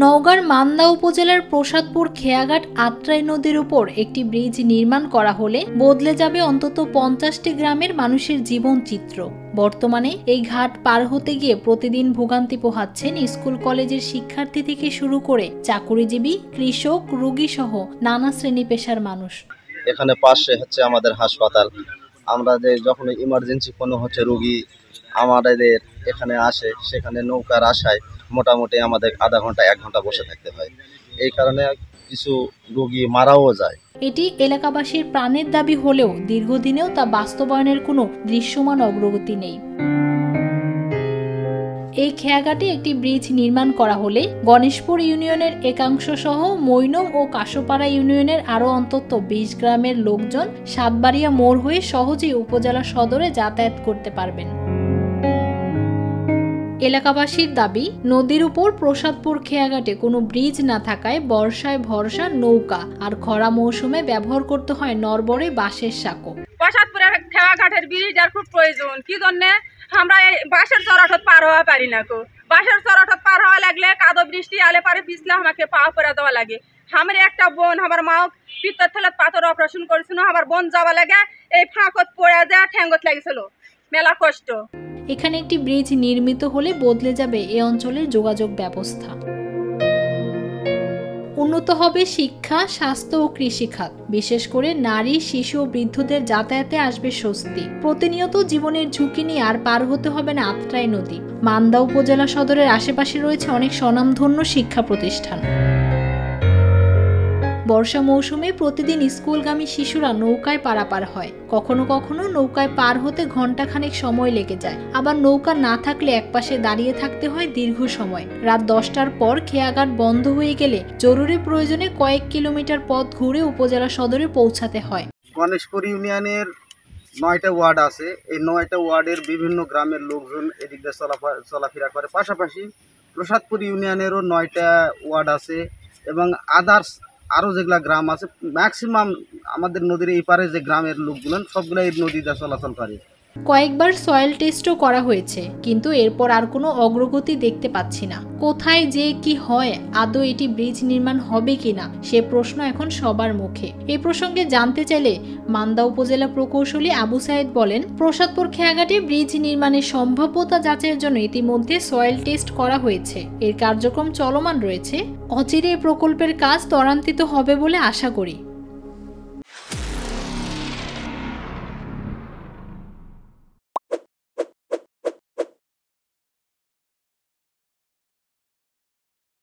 নওগাঁর মান্দা উপজেলার প্রসাদপুর খেয়াঘাট আত্রাই নদীর উপর একটি ব্রিজ নির্মাণ করা হলে বদলে যাবে অন্তত 50টি গ্রামের মানুষের জীবন চিত্র। বর্তমানে এই ঘাট পার হতে গিয়ে প্রতিদিন ভোগান্তি পোহাচ্ছেন স্কুল কলেজের শিক্ষার্থী থেকে শুরু করে চাকুরিজীবী, কৃষক, রোগী সহ নানা শ্রেণী পেশার মানুষ। এখানে পাশে হচ্ছে আমাদের হাসপাতাল। আমরা যে যখন ইমার্জেন্সি কোনো রোগী আমাদের এখানে আসে, সেখানে নৌকার আশায় মোটামুটি আমাদের আধা ঘন্টা 1 ঘন্টা বসে থাকতে হয়। এই কারণে কিছু রোগী মারাও যায়। এটি এলাকাবাসীর প্রাণের দাবি হলেও দীর্ঘদিনেও তা বাস্তবায়নের কোনো দৃশ্যমান অগ্রগতি নেই। এই খেয়াঘাটে একটি ব্রিজ নির্মাণ করা হলে গণেশপুর ইউনিয়নের একাংশ সহ মৈনং ও কাশোপাড়া ইউনিয়নের আরও অন্তত 20 গ্রামের লোকজন সাতবাড়িয়া মোড় হয়ে সহজেই উপজেলা সদরে যাতায়াত করতে পারবেন। এলাকাবাসীর দাবি, নদীর উপর প্রসাদপুর খেয়াঘাটে কোনো ব্রিজ না থাকায় বর্ষায় ভরসা নৌকা, আর খরা মৌসুমে ব্যবহার করতে হয় নরবরে বাঁশের সাঁকো। প্রসাদপুরের খেয়াঘাটের ব্রিজের খুব প্রয়োজন। কি জন্য আমরা এই বাঁশের চরাঠত পার হওয়া পারি না। বাঁশের চরাঠত পার হওয়া লাগলে কাদো বৃষ্টি আলে পারে পিছলে আমাকে পা করে দেওয়া লাগে। আমার একটা বোন, আমার মাও পিত্তর থেলে পাথর অপারেশন করেছিল, আমার বোন যাওয়া লাগে এই ফাঁকত পড়ে যায়, ঠ্যাঙ্গত লাগছিল, মেলা কষ্ট। এখানে একটি ব্রিজ নির্মিত হলে বদলে যাবে এ অঞ্চলের যোগাযোগ ব্যবস্থা। উন্নত হবে শিক্ষা, স্বাস্থ্য ও কৃষিখাত। বিশেষ করে নারী, শিশু ও বৃদ্ধদের যাতায়াতে আসবে স্বস্তি। প্রতিনিয়ত জীবনের ঝুঁকি নিয়ে আর পার হতে হবে না আত্রাই নদী। মান্দা উপজেলা সদরের আশেপাশে রয়েছে অনেক স্বনামধন্য শিক্ষা প্রতিষ্ঠান। বর্ষা মৌসুমে প্রতিদিন স্কুলগামী শিশুরা নৌকায় পারাপার হয়। কখনো কখনো নৌকায় পার হতে ঘন্টাখানেক সময় লেগে যায়। আবার নৌকা না থাকলে একপাশে দাঁড়িয়ে থাকতে হয় দীর্ঘ সময়। রাত 10টার পর খেয়াঘাট বন্ধ হয়ে গেলে জরুরি প্রয়োজনে কয়েক কিলোমিটার পথ ঘুরে উপজেলা সদরে পৌঁছাতে হয়। গণেশপুর ইউনিয়নের 9টা ওয়ার্ড আছে। এই 9টা ওয়ার্ডের বিভিন্ন গ্রামের লোকজন এদিক দিয়ে চলাফেরা করে। পাশাপাশি প্রসাদপুর ইউনিয়নেরও 9টা ওয়ার্ড আছে এবং আদার্স আরও যেগুলা গ্রাম আছে, ম্যাক্সিমাম আমাদের নদীর এই পারে যে গ্রামের লোকগুলো সবগুলো এই নদীতে চলাচল করে। কয়েকবার সয়েল টেস্টও করা হয়েছে, কিন্তু এরপর আর কোনো অগ্রগতি দেখতে পাচ্ছি না। কোথায় যে কি হয়, আদৌ এটি ব্রিজ নির্মাণ হবে কিনা সে প্রশ্ন এখন সবার মুখে। এই প্রসঙ্গে জানতে চাইলে মান্দা উপজেলা প্রকৌশলী আবু সাইদ বলেন, প্রসাদপুর খেয়াঘাটে ব্রিজ নির্মাণের সম্ভাব্যতা যাচাইয়ের জন্য ইতিমধ্যে সয়েল টেস্ট করা হয়েছে। এর কার্যক্রম চলমান রয়েছে। অচিরে এই প্রকল্পের কাজ ত্বরান্বিত হবে বলে আশা করি।